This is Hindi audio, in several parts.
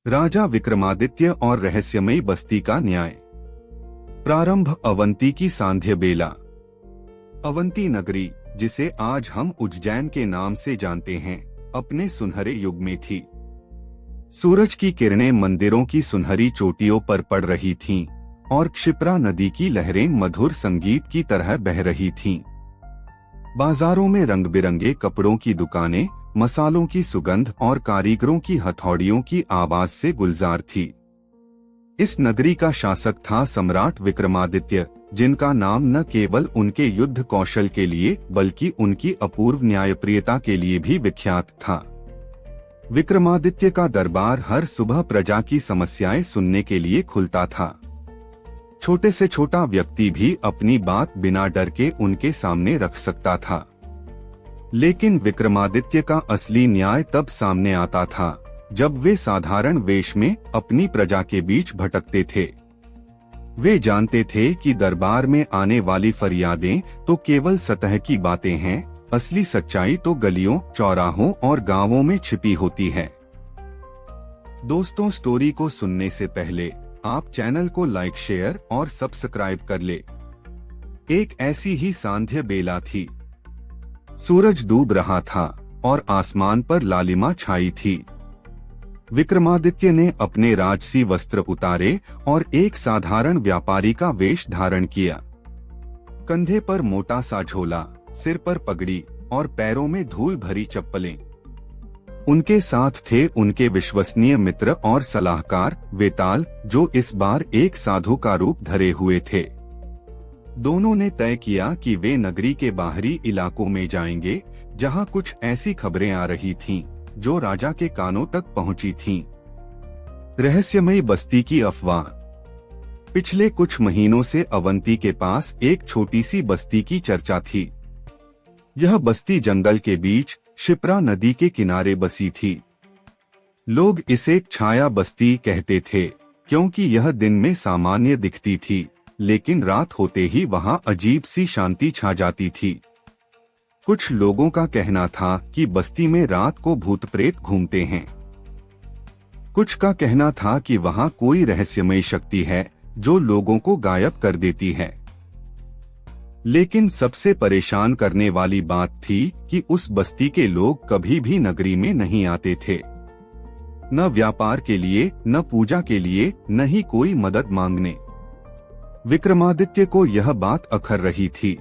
राजा विक्रमादित्य और रहस्यमयी बस्ती का न्याय। प्रारंभ। अवंती की सांध्य बेला। अवंती नगरी, जिसे आज हम उज्जैन के नाम से जानते हैं, अपने सुनहरे युग में थी। सूरज की किरणें मंदिरों की सुनहरी चोटियों पर पड़ रही थीं और क्षिप्रा नदी की लहरें मधुर संगीत की तरह बह रही थीं। बाजारों में रंग बिरंगे कपड़ों की दुकानें, मसालों की सुगंध और कारीगरों की हथौड़ियों की आवाज से गुलजार थी। इस नगरी का शासक था सम्राट विक्रमादित्य, जिनका नाम न केवल उनके युद्ध कौशल के लिए बल्कि उनकी अपूर्व न्यायप्रियता के लिए भी विख्यात था। विक्रमादित्य का दरबार हर सुबह प्रजा की समस्याएं सुनने के लिए खुलता था। छोटे से छोटा व्यक्ति भी अपनी बात बिना डर के उनके सामने रख सकता था। लेकिन विक्रमादित्य का असली न्याय तब सामने आता था जब वे साधारण वेश में अपनी प्रजा के बीच भटकते थे। वे जानते थे कि दरबार में आने वाली फरियादें तो केवल सतह की बातें हैं, असली सच्चाई तो गलियों, चौराहों और गांवों में छिपी होती है। दोस्तों, स्टोरी को सुनने से पहले आप चैनल को लाइक, शेयर और सब्सक्राइब कर ले। एक ऐसी ही सांध्य बेला थी। सूरज डूब रहा था और आसमान पर लालिमा छाई थी। विक्रमादित्य ने अपने राजसी वस्त्र उतारे और एक साधारण व्यापारी का वेश धारण किया। कंधे पर मोटा सा झोला, सिर पर पगड़ी और पैरों में धूल भरी चप्पलें। उनके साथ थे उनके विश्वसनीय मित्र और सलाहकार वेताल, जो इस बार एक साधु का रूप धरे हुए थे। दोनों ने तय किया कि वे नगरी के बाहरी इलाकों में जाएंगे, जहां कुछ ऐसी खबरें आ रही थीं, जो राजा के कानों तक पहुंची थीं। रहस्यमयी बस्ती की अफवाह। पिछले कुछ महीनों से अवंती के पास एक छोटी सी बस्ती की चर्चा थी। यह बस्ती जंगल के बीच क्षिप्रा नदी के किनारे बसी थी। लोग इसे छाया बस्ती कहते थे, क्योंकि यह दिन में सामान्य दिखती थी, लेकिन रात होते ही वहां अजीब सी शांति छा जाती थी। कुछ लोगों का कहना था कि बस्ती में रात को भूत प्रेत घूमते हैं। कुछ का कहना था कि वहां कोई रहस्यमयी शक्ति है जो लोगों को गायब कर देती है। लेकिन सबसे परेशान करने वाली बात थी कि उस बस्ती के लोग कभी भी नगरी में नहीं आते थे। न व्यापार के लिए, न पूजा के लिए, न ही कोई मदद मांगने। विक्रमादित्य को यह अखर अखर रही थी।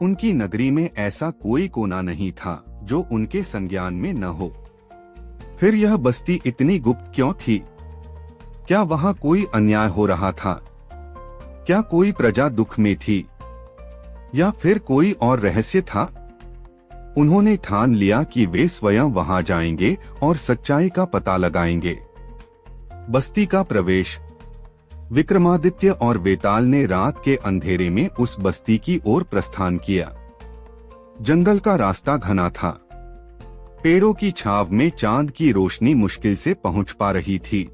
उनकी नगरी में ऐसा कोई कोना नहीं था जो उनके संज्ञान में न हो। फिर यह बस्ती इतनी गुप्त क्यों थी? क्या वहां कोई अन्याय हो रहा था? क्या कोई प्रजा दुख में थी? या फिर कोई और रहस्य था? उन्होंने ठान लिया कि वे स्वयं वहां जाएंगे और सच्चाई का पता लगाएंगे। बस्ती का प्रवेश। विक्रमादित्य और वेताल ने रात के अंधेरे में उस बस्ती की ओर प्रस्थान किया। जंगल का रास्ता घना था। पेड़ों की छाव में चांद की रोशनी मुश्किल से पहुंच पा रही थी।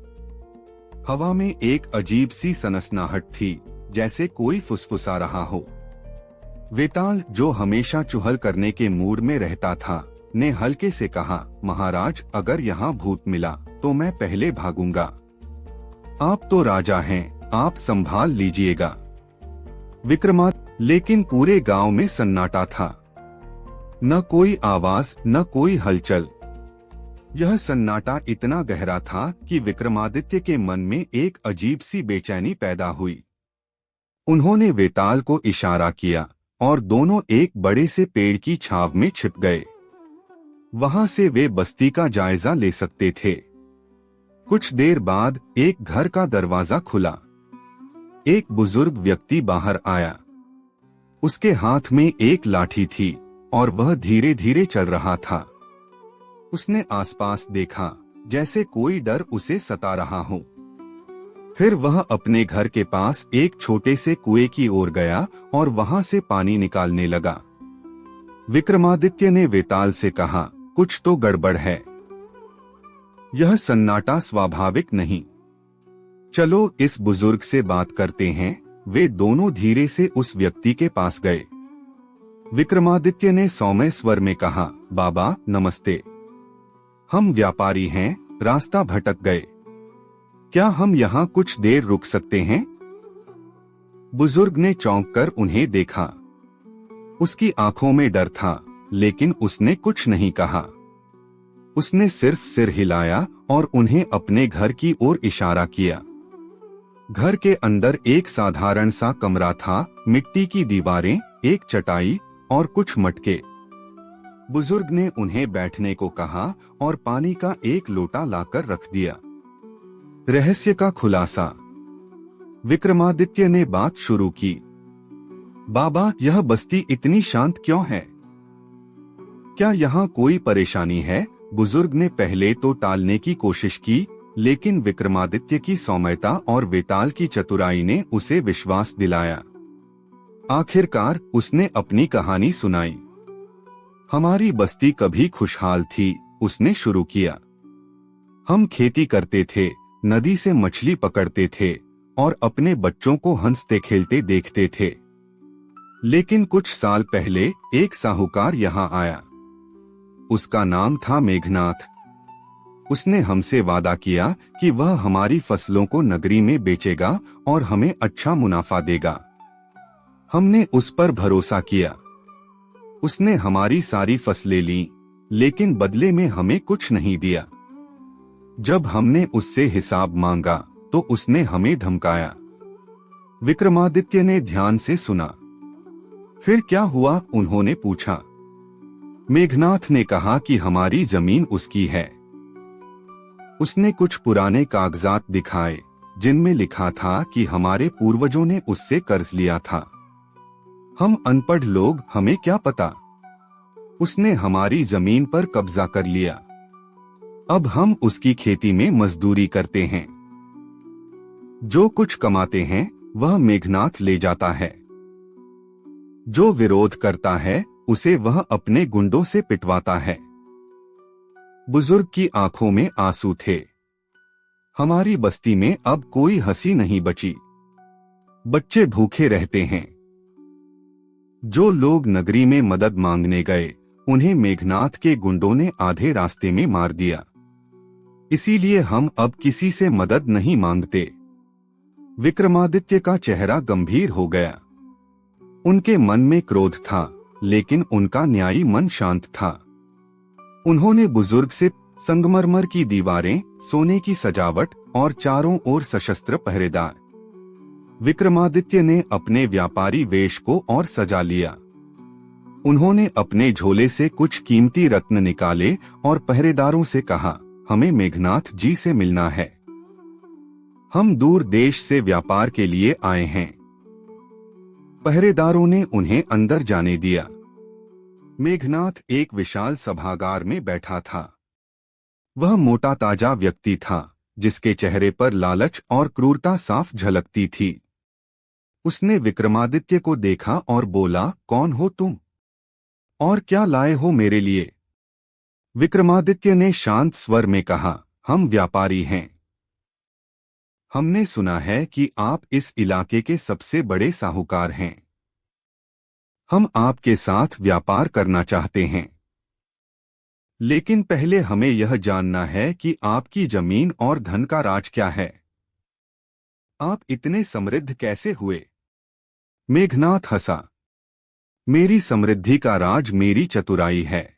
हवा में एक अजीब सी सनसनाहट थी, जैसे कोई फुसफुसा रहा हो। वेताल, जो हमेशा चुहल करने के मूड में रहता था, ने हल्के से कहा, महाराज, अगर यहाँ भूत मिला तो मैं पहले भागूंगा। आप तो राजा हैं, आप संभाल लीजिएगा। लेकिन पूरे गांव में सन्नाटा था। न कोई आवाज, न कोई हलचल। यह सन्नाटा इतना गहरा था कि विक्रमादित्य के मन में एक अजीब सी बेचैनी पैदा हुई। उन्होंने वेताल को इशारा किया और दोनों एक बड़े से पेड़ की छाव में छिप गए। वहां से वे बस्ती का जायजा ले सकते थे। कुछ देर बाद एक घर का दरवाजा खुला। एक बुजुर्ग व्यक्ति बाहर आया। उसके हाथ में एक लाठी थी और वह धीरे धीरे चल रहा था। उसने आसपास देखा, जैसे कोई डर उसे सता रहा हो। फिर वह अपने घर के पास एक छोटे से कुएं की ओर गया और वहां से पानी निकालने लगा। विक्रमादित्य ने वेताल से कहा, कुछ तो गड़बड़ है। यह सन्नाटा स्वाभाविक नहीं। चलो इस बुजुर्ग से बात करते हैं। वे दोनों धीरे से उस व्यक्ति के पास गए। विक्रमादित्य ने सौम्य स्वर में कहा, बाबा नमस्ते। हम व्यापारी हैं, रास्ता भटक गए। क्या हम यहाँ कुछ देर रुक सकते हैं? बुजुर्ग ने चौंक कर उन्हें देखा। उसकी आंखों में डर था, लेकिन उसने कुछ नहीं कहा। उसने सिर्फ सिर हिलाया और उन्हें अपने घर की ओर इशारा किया। घर के अंदर एक साधारण सा कमरा था, मिट्टी की दीवारें, एक चटाई और कुछ मटके। बुजुर्ग ने उन्हें बैठने को कहा और पानी का एक लोटा लाकर रख दिया। रहस्य का खुलासा। विक्रमादित्य ने बात शुरू की। बाबा, यह बस्ती इतनी शांत क्यों है? क्या यहाँ कोई परेशानी है? बुजुर्ग ने पहले तो टालने की कोशिश की, लेकिन विक्रमादित्य की सौम्यता और वेताल की चतुराई ने उसे विश्वास दिलाया। आखिरकार उसने अपनी कहानी सुनाई। हमारी बस्ती कभी खुशहाल थी, उसने शुरू किया। हम खेती करते थे, नदी से मछली पकड़ते थे और अपने बच्चों को हंसते खेलते देखते थे। लेकिन कुछ साल पहले एक साहूकार यहाँ आया। उसका नाम था मेघनाथ। उसने हमसे वादा किया कि वह हमारी फसलों को नगरी में बेचेगा और हमें अच्छा मुनाफा देगा। हमने उस पर भरोसा किया। उसने हमारी सारी फसलें लीं, लेकिन बदले में हमें कुछ नहीं दिया। जब हमने उससे हिसाब मांगा तो उसने हमें धमकाया। विक्रमादित्य ने ध्यान से सुना। फिर क्या हुआ? उन्होंने पूछा। मेघनाथ ने कहा कि हमारी जमीन उसकी है। उसने कुछ पुराने कागजात दिखाए, जिनमें लिखा था कि हमारे पूर्वजों ने उससे कर्ज लिया था। हम अनपढ़ लोग, हमें क्या पता। उसने हमारी जमीन पर कब्जा कर लिया। अब हम उसकी खेती में मजदूरी करते हैं। जो कुछ कमाते हैं वह मेघनाथ ले जाता है। जो विरोध करता है उसे वह अपने गुंडों से पिटवाता है। बुजुर्ग की आंखों में आंसू थे। हमारी बस्ती में अब कोई हंसी नहीं बची। बच्चे भूखे रहते हैं। जो लोग नगरी में मदद मांगने गए, उन्हें मेघनाथ के गुंडों ने आधे रास्ते में मार दिया। इसीलिए हम अब किसी से मदद नहीं मांगते। विक्रमादित्य का चेहरा गंभीर हो गया। उनके मन में क्रोध था, लेकिन उनका न्यायी मन शांत था। उन्होंने बुजुर्ग से संगमरमर की दीवारें, सोने की सजावट और चारों ओर सशस्त्र पहरेदार। विक्रमादित्य ने अपने व्यापारी वेश को और सजा लिया। उन्होंने अपने झोले से कुछ कीमती रत्न निकाले और पहरेदारों से कहा, हमें मेघनाथ जी से मिलना है। हम दूर देश से व्यापार के लिए आए हैं। पहरेदारों ने उन्हें अंदर जाने दिया। मेघनाथ एक विशाल सभागार में बैठा था। वह मोटा ताजा व्यक्ति था, जिसके चेहरे पर लालच और क्रूरता साफ झलकती थी। उसने विक्रमादित्य को देखा और बोला, कौन हो तुम और क्या लाए हो मेरे लिए? विक्रमादित्य ने शांत स्वर में कहा, हम व्यापारी हैं। हमने सुना है कि आप इस इलाके के सबसे बड़े साहूकार हैं। हम आपके साथ व्यापार करना चाहते हैं। लेकिन पहले हमें यह जानना है कि आपकी जमीन और धन का राज क्या है। आप इतने समृद्ध कैसे हुए? मेघनाथ हंसा। मेरी समृद्धि का राज मेरी चतुराई है।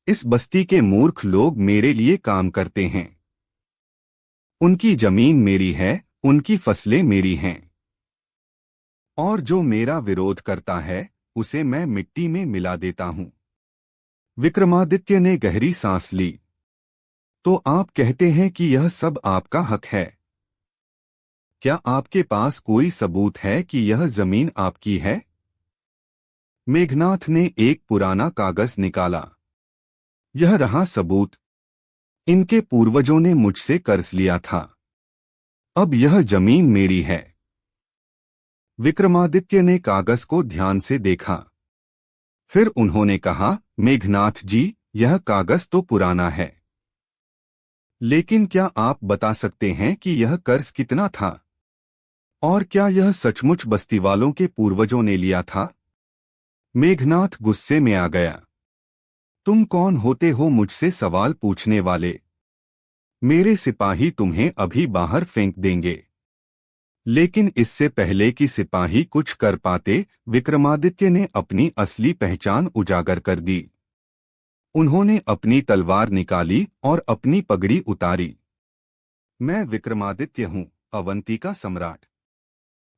इस बस्ती के मूर्ख लोग मेरे लिए काम करते हैं। उनकी जमीन मेरी है, उनकी फसलें मेरी हैं। और जो मेरा विरोध करता है, उसे मैं मिट्टी में मिला देता हूं। विक्रमादित्य ने गहरी सांस ली। तो आप कहते हैं कि यह सब आपका हक है? क्या आपके पास कोई सबूत है कि यह जमीन आपकी है? मेघनाथ ने एक पुराना कागज निकाला। यह रहा सबूत। इनके पूर्वजों ने मुझसे कर्ज लिया था। अब यह जमीन मेरी है। विक्रमादित्य ने कागज को ध्यान से देखा। फिर उन्होंने कहा, मेघनाथ जी, यह कागज तो पुराना है, लेकिन क्या आप बता सकते हैं कि यह कर्ज कितना था? और क्या यह सचमुच बस्ती वालों के पूर्वजों ने लिया था? मेघनाथ गुस्से में आ गया। तुम कौन होते हो मुझसे सवाल पूछने वाले? मेरे सिपाही तुम्हें अभी बाहर फेंक देंगे। लेकिन इससे पहले कि सिपाही कुछ कर पाते, विक्रमादित्य ने अपनी असली पहचान उजागर कर दी। उन्होंने अपनी तलवार निकाली और अपनी पगड़ी उतारी। मैं विक्रमादित्य हूँ, अवंती का सम्राट,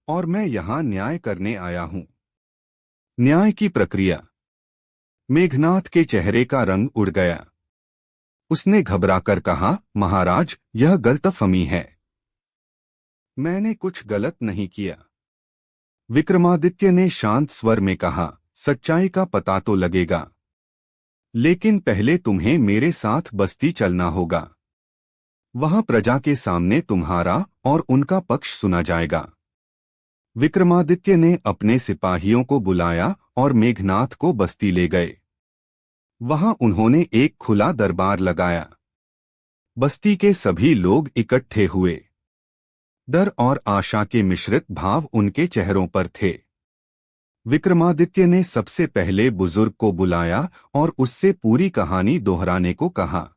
और मैं यहाँ न्याय करने आया हूँ। न्याय की प्रक्रिया। मेघनाथ के चेहरे का रंग उड़ गया। उसने घबराकर कहा, महाराज, यह गलतफहमी है। मैंने कुछ गलत नहीं किया। विक्रमादित्य ने शांत स्वर में कहा, सच्चाई का पता तो लगेगा, लेकिन पहले तुम्हें मेरे साथ बस्ती चलना होगा। वहां प्रजा के सामने तुम्हारा और उनका पक्ष सुना जाएगा। विक्रमादित्य ने अपने सिपाहियों को बुलाया और मेघनाथ को बस्ती ले गए। वहां उन्होंने एक खुला दरबार लगाया। बस्ती के सभी लोग इकट्ठे हुए। डर और आशा के मिश्रित भाव उनके चेहरों पर थे। विक्रमादित्य ने सबसे पहले बुजुर्ग को बुलाया और उससे पूरी कहानी दोहराने को कहा।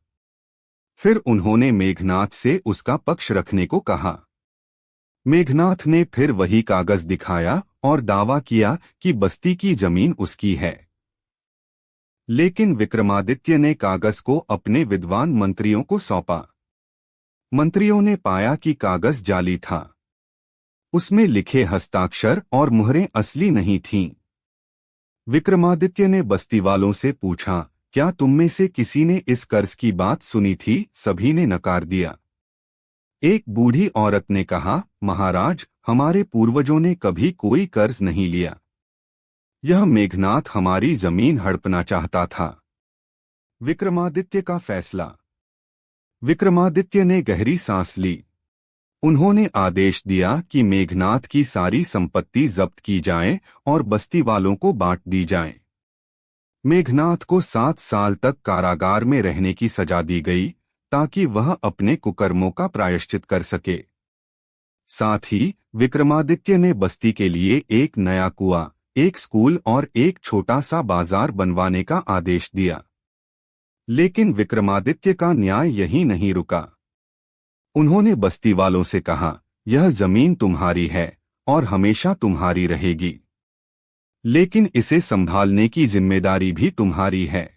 फिर उन्होंने मेघनाथ से उसका पक्ष रखने को कहा। मेघनाथ ने फिर वही कागज दिखाया और दावा किया कि बस्ती की जमीन उसकी है। लेकिन विक्रमादित्य ने कागज को अपने विद्वान मंत्रियों को सौंपा। मंत्रियों ने पाया कि कागज जाली था। उसमें लिखे हस्ताक्षर और मुहरें असली नहीं थीं। विक्रमादित्य ने बस्ती वालों से पूछा, क्या तुम में से किसी ने इस कर्ज की बात सुनी थी? सभी ने नकार दिया। एक बूढ़ी औरत ने कहा, महाराज, हमारे पूर्वजों ने कभी कोई कर्ज नहीं लिया। यह मेघनाथ हमारी जमीन हड़पना चाहता था। विक्रमादित्य का फैसला। विक्रमादित्य ने गहरी सांस ली। उन्होंने आदेश दिया कि मेघनाथ की सारी संपत्ति जब्त की जाए और बस्ती वालों को बांट दी जाए। मेघनाथ को 7 साल तक कारागार में रहने की सजा दी गई ताकि वह अपने कुकर्मों का प्रायश्चित कर सके। साथ ही विक्रमादित्य ने बस्ती के लिए एक नया कुआं, एक स्कूल और एक छोटा सा बाजार बनवाने का आदेश दिया। लेकिन विक्रमादित्य का न्याय यहीं नहीं रुका। उन्होंने बस्ती वालों से कहा, यह जमीन तुम्हारी है और हमेशा तुम्हारी रहेगी, लेकिन इसे संभालने की जिम्मेदारी भी तुम्हारी है।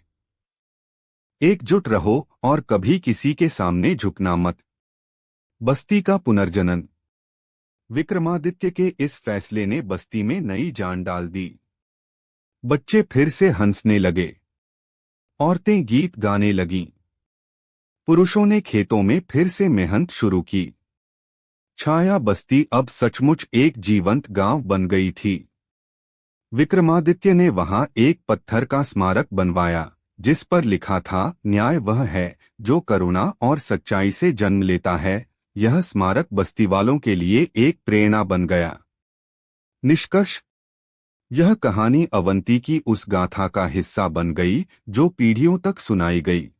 एकजुट रहो और कभी किसी के सामने झुकना मत। बस्ती का पुनर्जनन। विक्रमादित्य के इस फैसले ने बस्ती में नई जान डाल दी। बच्चे फिर से हंसने लगे। औरतें गीत गाने लगीं। पुरुषों ने खेतों में फिर से मेहनत शुरू की। छाया बस्ती अब सचमुच एक जीवंत गांव बन गई थी। विक्रमादित्य ने वहां एक पत्थर का स्मारक बनवाया जिस पर लिखा था, न्याय वह है जो करुणा और सच्चाई से जन्म लेता है। यह स्मारक बस्ती वालों के लिए एक प्रेरणा बन गया। निष्कर्ष। यह कहानी अवंती की उस गाथा का हिस्सा बन गई जो पीढ़ियों तक सुनाई गई।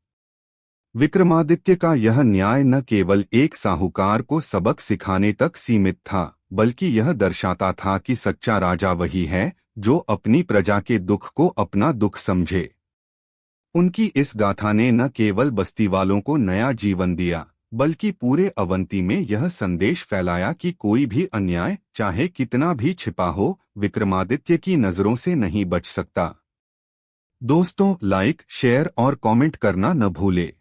विक्रमादित्य का यह न्याय न केवल एक साहूकार को सबक सिखाने तक सीमित था, बल्कि यह दर्शाता था कि सच्चा राजा वही है जो अपनी प्रजा के दुख को अपना दुख समझे। उनकी इस गाथा ने न केवल बस्ती वालों को नया जीवन दिया, बल्कि पूरे अवंती में यह संदेश फैलाया कि कोई भी अन्याय, चाहे कितना भी छिपा हो, विक्रमादित्य की नजरों से नहीं बच सकता। दोस्तों, लाइक, शेयर और कमेंट करना न भूलें।